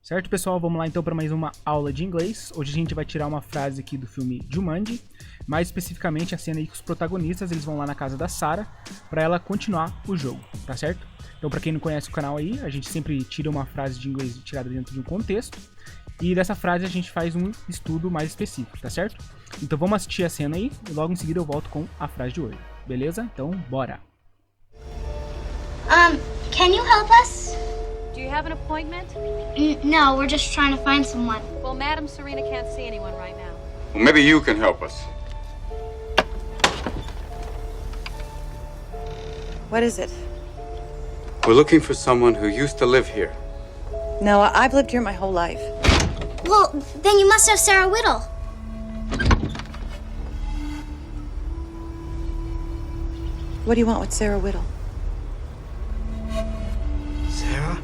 Certo, pessoal? Vamos lá então para mais uma aula de inglês. Hoje a gente vai tirar uma frase aqui do filme Jumanji, mais especificamente a cena aí que os protagonistas eles vão lá na casa da Sarah para ela continuar o jogo, tá certo? Então, para quem não conhece o canal aí, a gente sempre tira uma frase de inglês tirada dentro de um contexto e dessa frase a gente faz um estudo mais específico, tá certo? Então vamos assistir a cena aí e logo em seguida eu volto com a frase de hoje, beleza? Então, bora! Can you help us? Do you have an appointment? No, we're just trying to find someone. Well, Madam Serena can't see anyone right now. Well, maybe you can help us. What is it? We're looking for someone who used to live here. No, I've lived here my whole life. Well, then you must have Sarah Whittle. What do you want with Sarah Whittle? Sarah?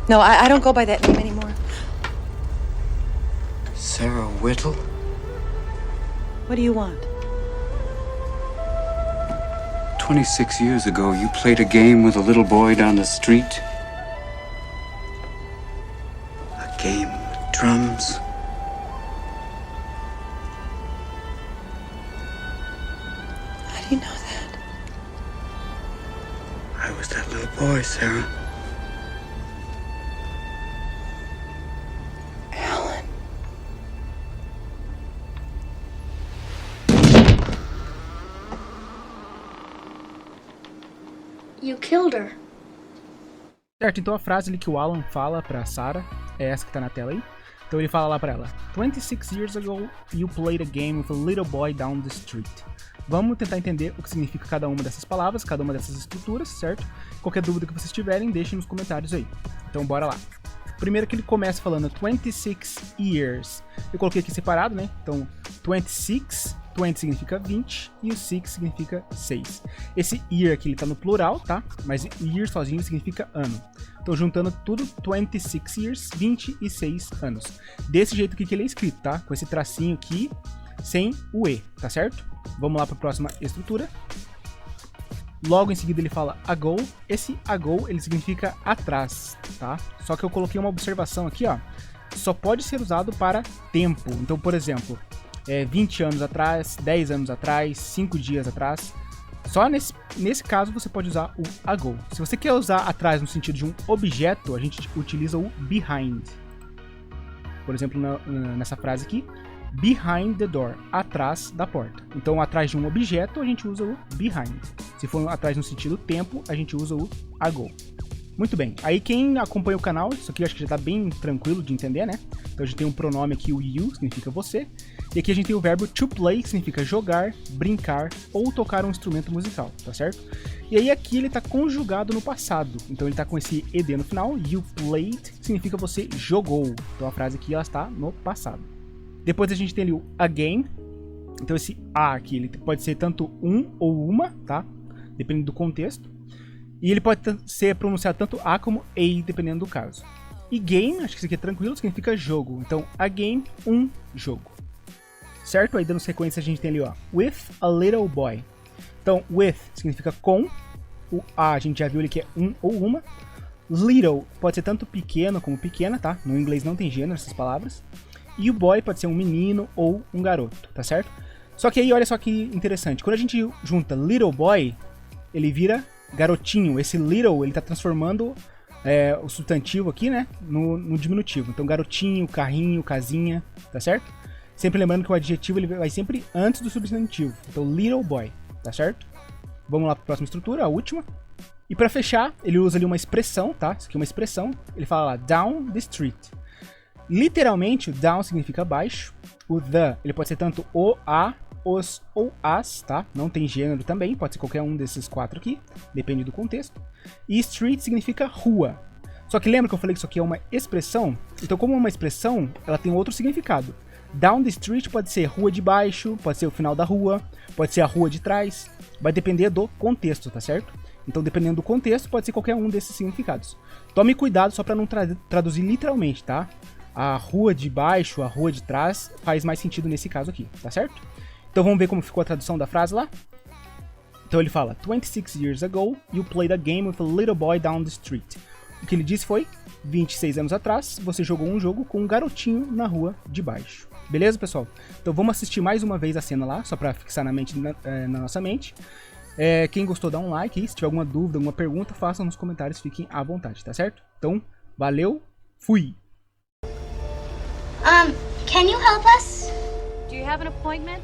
No, I don't go by that name anymore. Sarah Whittle? What do you want? 26 years ago, you played a game with a little boy down the street. A game with drums. How do you know that? I was that little boy, Sarah. Alan. You killed her. Certo, então a frase ali que o Alan fala pra Sarah é essa que tá na tela aí. Então ele fala lá pra ela: 26 years ago, you played a game with a little boy down the street. Vamos tentar entender o que significa cada uma dessas palavras, cada uma dessas estruturas, certo? Qualquer dúvida que vocês tiverem, deixem nos comentários aí. Então bora lá. Primeiro que ele começa falando 26 years. Eu coloquei aqui separado, né? Então 26, 20 significa 20 e o 6 significa 6. Esse year aqui ele tá no plural, tá? Mas year sozinho significa ano. Então juntando tudo, 26 years, 26 anos. Desse jeito aqui que ele é escrito, tá? Com esse tracinho aqui, sem o E, tá certo? Vamos lá para a próxima estrutura. Logo em seguida ele fala ago. Esse ago ele significa atrás, tá? Só que eu coloquei uma observação aqui, ó. Só pode ser usado para tempo. Então, por exemplo, 20 anos atrás, 10 anos atrás, 5 dias atrás. Só nesse caso você pode usar o ago. Se você quer usar atrás no sentido de um objeto, a gente utiliza o behind. Por exemplo, nessa frase aqui, behind the door, atrás da porta. Então, atrás de um objeto, a gente usa o behind. Se for atrás no sentido tempo, a gente usa o ago. Muito bem. Aí, quem acompanha o canal, isso aqui eu acho que já tá bem tranquilo de entender, né? Então, a gente tem um pronome aqui, o you, que significa você. E aqui a gente tem o verbo to play, que significa jogar, brincar ou tocar um instrumento musical, tá certo? E aí, aqui ele tá conjugado no passado. Então, ele tá com esse ed no final. You played, que significa você jogou. Então, a frase aqui, ela está no passado. Depois a gente tem ali o again. Então esse a aqui, ele pode ser tanto um ou uma, tá? Dependendo do contexto. E ele pode ser pronunciado tanto a como a, dependendo do caso. E game, acho que isso aqui é tranquilo, significa jogo. Então, again, um jogo. Certo? Aí dando sequência a gente tem ali, ó, with a little boy. Então, with significa com. O a gente já viu ali que é um ou uma. Little pode ser tanto pequeno como pequena, tá? No inglês não tem gênero essas palavras. E o boy pode ser um menino ou um garoto, tá certo? Só que aí, olha só que interessante. Quando a gente junta little boy, ele vira garotinho. Esse little, ele tá transformando o substantivo aqui, né, no diminutivo. Então, garotinho, carrinho, casinha, tá certo? Sempre lembrando que o adjetivo ele vai sempre antes do substantivo. Então, little boy, tá certo? Vamos lá para a próxima estrutura, a última. E para fechar, ele usa ali uma expressão, tá? Isso aqui é uma expressão. Ele fala lá, down the street. Literalmente, o down significa baixo. O the, ele pode ser tanto o, a, os ou as, tá? Não tem gênero também, pode ser qualquer um desses quatro aqui, depende do contexto. E street significa rua. Só que lembra que eu falei que isso aqui é uma expressão? Então, como é uma expressão, ela tem outro significado. Down the street pode ser rua de baixo, pode ser o final da rua, pode ser a rua de trás. Vai depender do contexto, tá certo? Então, dependendo do contexto, pode ser qualquer um desses significados. Tome cuidado só para não traduzir literalmente, tá? A rua de baixo, a rua de trás, faz mais sentido nesse caso aqui, tá certo? Então vamos ver como ficou a tradução da frase lá? Então ele fala, 26 years ago, you played a game with a little boy down the street. O que ele disse foi: 26 anos atrás, você jogou um jogo com um garotinho na rua de baixo. Beleza, pessoal? Então vamos assistir mais uma vez a cena lá, só pra fixar na nossa mente. Quem gostou, dá um like aí. Se tiver alguma dúvida, alguma pergunta, façam nos comentários, fiquem à vontade, tá certo? Então, valeu, fui! Can you help us? Do you have an appointment?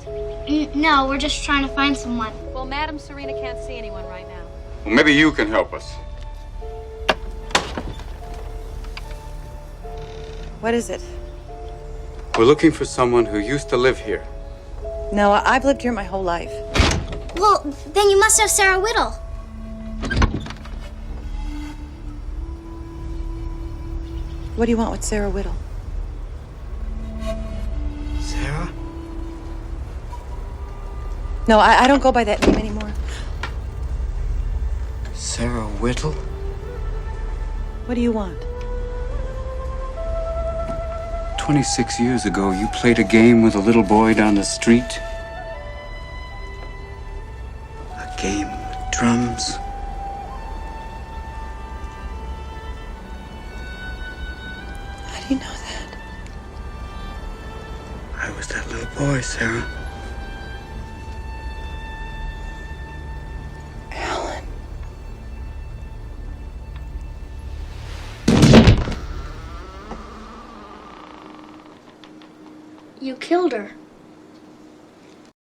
No, we're just trying to find someone. Well, Madam Serena can't see anyone right now. Well, maybe you can help us. What is it? We're looking for someone who used to live here. No, I've lived here my whole life. Well, then you must have Sarah Whittle. What do you want with Sarah Whittle? Sarah? No, I don't go by that name anymore. Sarah Whittle? What do you want? 26 years ago, you played a game with a little boy down the street. A game with drums. How do you know that? I was that little boy, Sarah. Alan. You killed her.